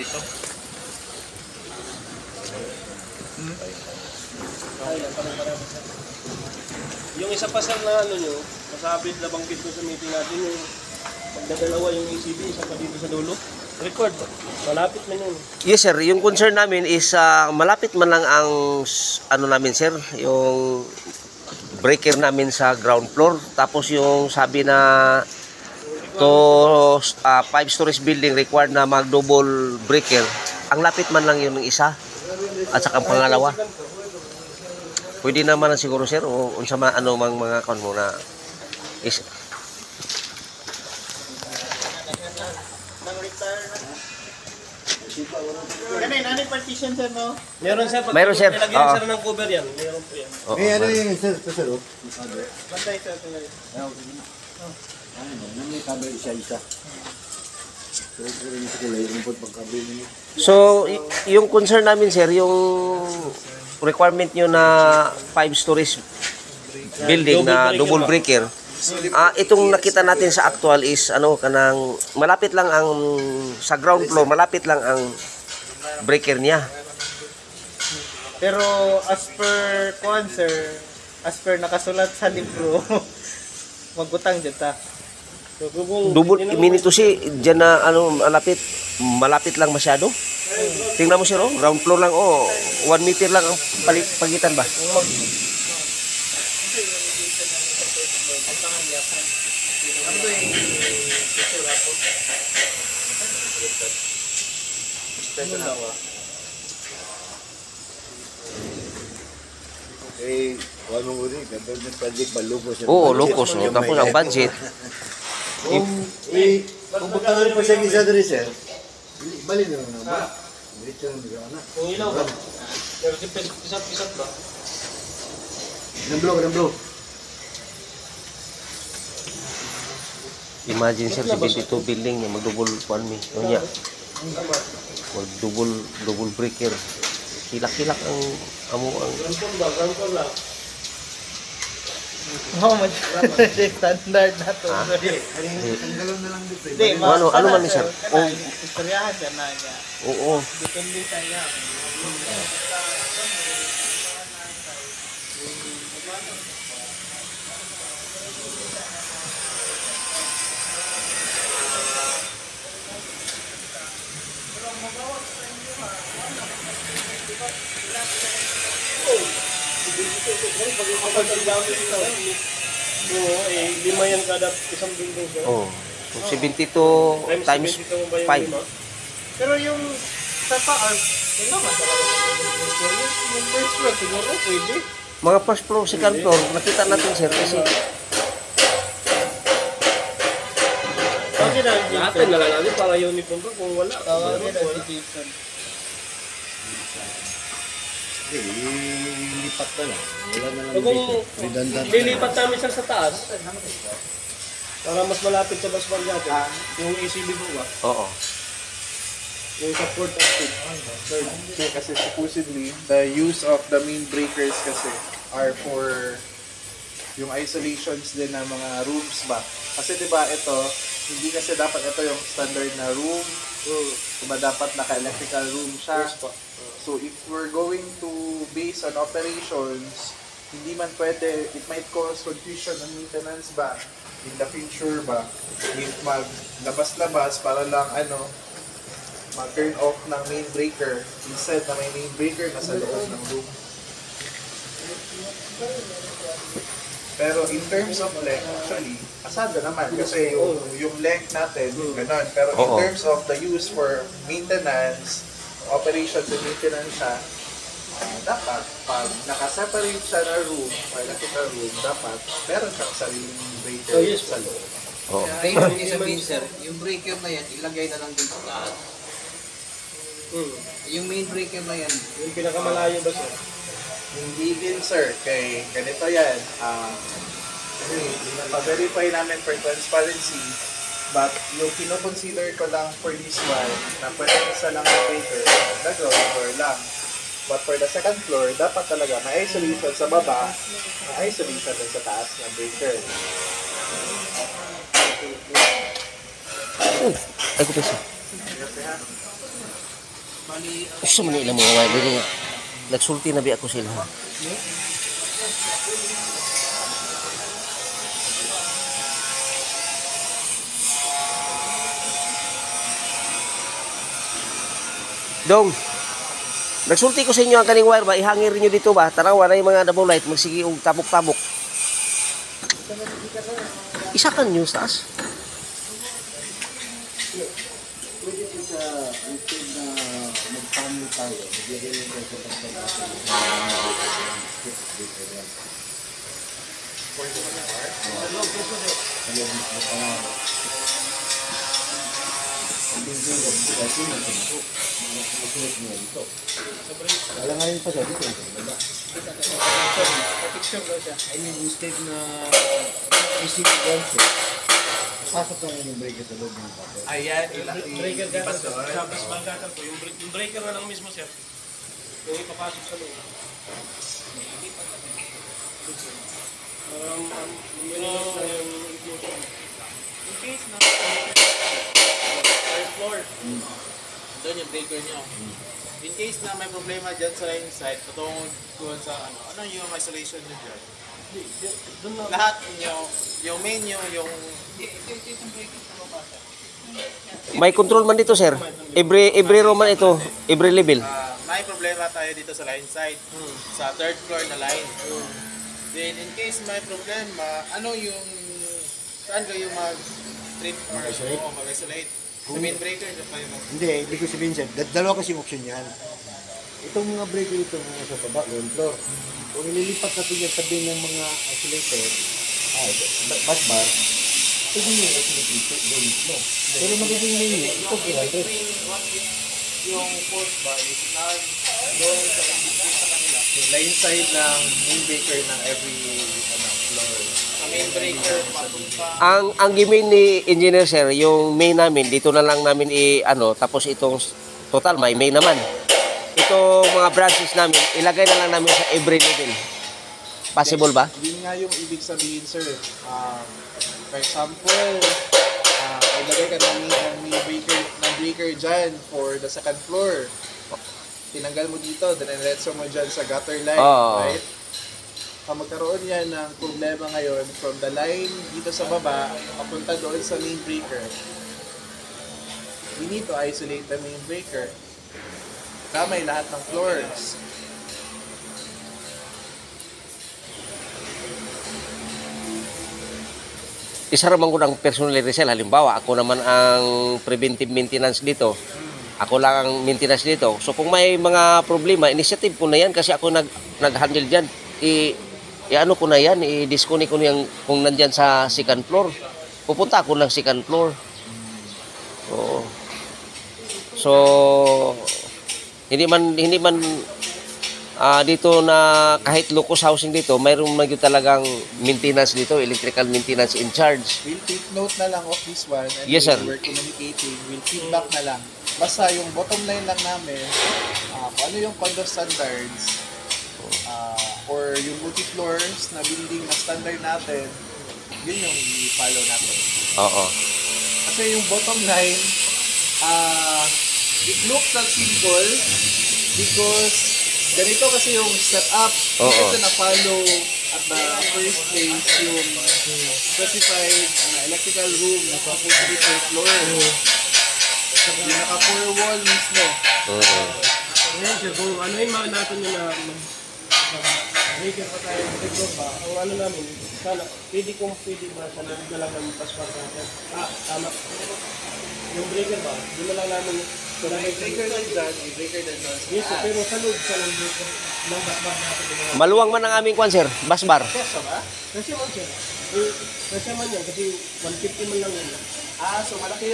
dito. Yung isa pa sir na ano nyo, masabit na banggit ko sa meeting natin yung pagdadalawa yung ACB, isa pa dito sa dulo. Record, malapit man yun. Yes sir, yung concern namin is malapit man lang ang ano namin sir, yung breaker namin sa ground floor. Tapos yung sabi na to 5 stories building required na mag double breaker. Ang lapit man lang yun ng isa at saka ang pangalawa. Pwede naman na siguro sir o unsa man ano mang mga kon mo na is Nani partition sir no? Meron sir, pag Mayroon, sir. nilagyan Oo. sir ng cover yan, meron po yan. May ano yung sir, sir, oh. Bantay sir tuloy. May kabel isa-isa. so yung concern namin sir yung requirement nyo na 5 stories building na double breaker. Itong nakita natin sa actual is ano kanang malapit lang ang sa ground floor, malapit lang ang breaker niya. Pero as per kuan sir, as per nakasulat sa libro, magutang dyan ta. So, kung Double minito si diyan na ano malapit lang masyado. Tingnan mo sir oh, ground floor lang 1 meter lang ang pagitan ba? Eh, ano mo rin, ganda ng project ba, lukos. Oo, locos. Oh. Tapos ang budget. Kung magkakaroon pa siya isa doon sir, bali na naman ba? Dito na mga anak. kung ilaw ba? Pero isat-isat ba? Namblo. Imagine sir, 72 building niya, mag-double kuan mi. Ano niya? Mag-double breaker. Kilak-kilak ang amo ang Ground floor lang. Oh, standard na to. Tanggalan na lang dito. Hindi, ano man ni sir? Oh, istoryahan siya na niya. oo. Depende sa niya. Oo, lima yan kada isang building sir. Oh. So 72 times 72 ba yung 5. lima? Pero yung sa taas, yun naman talaga. Yung first floor, siguro pwede. Mga first floor, second floor, nakita natin sir kasi Okay na, Lahat na lang natin para uniform ba kung wala. Okay na, si Jason. Lipat na lang. Wala na lang So, kung dito. Redundant na. lilipat namin siya sa taas, para mas malapit sa basban natin, yung ACB po ba? oo. Yung support of it. Okay, kasi supposedly, the use of the main breakers kasi are for yung isolations din ng mga rooms ba. Kasi 'di ba ito, hindi kasi dapat ito yung standard na room. Diba dapat naka-electrical room siya. So if we're going to base on operations, hindi man pwede, it might cause confusion on maintenance ba in the future ba. If maglabas-labas para lang mag-turn off ng main breaker instead na may main breaker na sa loob ng room. Pero in terms of length, actually, asada naman kasi yung length natin, ganun. Pero in Oo. terms of the use for maintenance, operations and maintenance siya, dapat pag nakaseparate siya na room, or electrical room, dapat meron siyang sariling breaker sa loob. Oo. Kaya yung sabihin sir, yung breaker na yan, ilagay na lang dun sa taas. Yung main breaker na yan, Yung pinakamalayo ba sir? Hindi din sir, kay ganito yan. Pa-verify namin for transparency, but yung kino-consider ko lang for this one, na pwede isa lang na breaker, the ground floor lang. But for the second floor, dapat talaga may isolation sa baba, may isolation din sa taas na breaker. Ay, ko pesa. Gusto mo na ilang mga wire dito. Nagsulti na bi ako sila. Dong, nagsulti ko sa inyo ang kaning wire ba, ihangir niyo dito ba? Tarawa na yung mga double light, magsige og tabok-tabok. Isa kan nyo, taas. Pwede ko sa instead na mag-panel tayo, bigyan rin ko sa wala nga yun pa siya dito. Picture daw siya. I mean, instead na isip ganso, pasok lang yung breaker sa loob ng papel. Ayan, Breaker gatan sir. Sa basbang gatan po. Yung breaker na lang mismo sir. Yung ipapasok sa loob. In case na third floor, doon yung breaker nyo. In case na may problema dyan sa inside, patungod doon sa ano yung isolation nyo dyan? Lahat nyo, yung main nyo, yung May control man dito, sir. Every room man ito, every level. may problema tayo dito sa line side, sa third floor na line. Then in case may problema, ano yung, saan kayo mag-trip or mag-isolate? Sa main breaker, na kayo mag- Hindi, hindi ko sabihin siya. Dalawa kasi option yan. Itong mga breaker ito, mga sa baba, ground floor. Kung ililipat natin yan sabi ng mga isolator, bus bar, pwede nyo isolate dito, doon mismo. Pero magiging main nyo, ito grounded. yung force bar is not doon sa in-between sa kanila. Line side ng main breaker ng every floor. Ang main breaker papunta. Ang gimin ni engineer, sir, yung main namin dito na lang namin tapos itong total may main naman. Itong mga branches namin ilagay na lang namin sa every level. Possible ba? Yun nga yung ibig sabihin, sir. For example, ilagay ka ng breaker dyan for the second floor. Tinanggal mo dito, dineretso mo dyan sa gutter line, Oo. right? Magkaroon yan ng problema ngayon from the line dito sa baba, papunta doon sa main breaker. We need to isolate the main breaker. Kamay lahat ng floors. Isa naman ko ng personal resell. Halimbawa, ako naman ang preventive maintenance dito. Ako lang ang maintenance dito. So kung may mga problema, initiative ko na yan kasi ako nag-handle dyan. I-ano ko na yan, i-disconnect ko na yan kung nandyan sa second floor. Pupunta ako ng second floor. So hindi man dito na kahit locus housing dito, mayroong medyo talagang maintenance dito, electrical maintenance in charge. We'll take note na lang of this one and Yes, sir. we're communicating. We'll feedback na lang. Basta yung bottom line lang namin, kung ano yung condo standards or yung multi-floors na building na standard natin, yun yung i-follow natin. Oo. Kasi yung bottom line, it looks like simple because ganito kasi yung setup. Oo. Kasi na-follow at the first place yung specified electrical room na supposed to be per floor. Yung naka-4 wall mismo. Oo. Ngayon sir, kung ano yung mga natin yun na breaker pa tayo, breaker pa, ang ano namin, sana, pwede ba sa loob na lang ng passport natin? Tama. Yung breaker ba, di na lang namin, Breaker lang dyan, breaker lang dyan. yes sir, pero sa loob ng breaker, ng basbar natin. Maluwang man ang aming kwan, sir. Basbar. Kesyo ba? Kasi man sir, kasi man yan, kasi 150 man lang yun. So malaki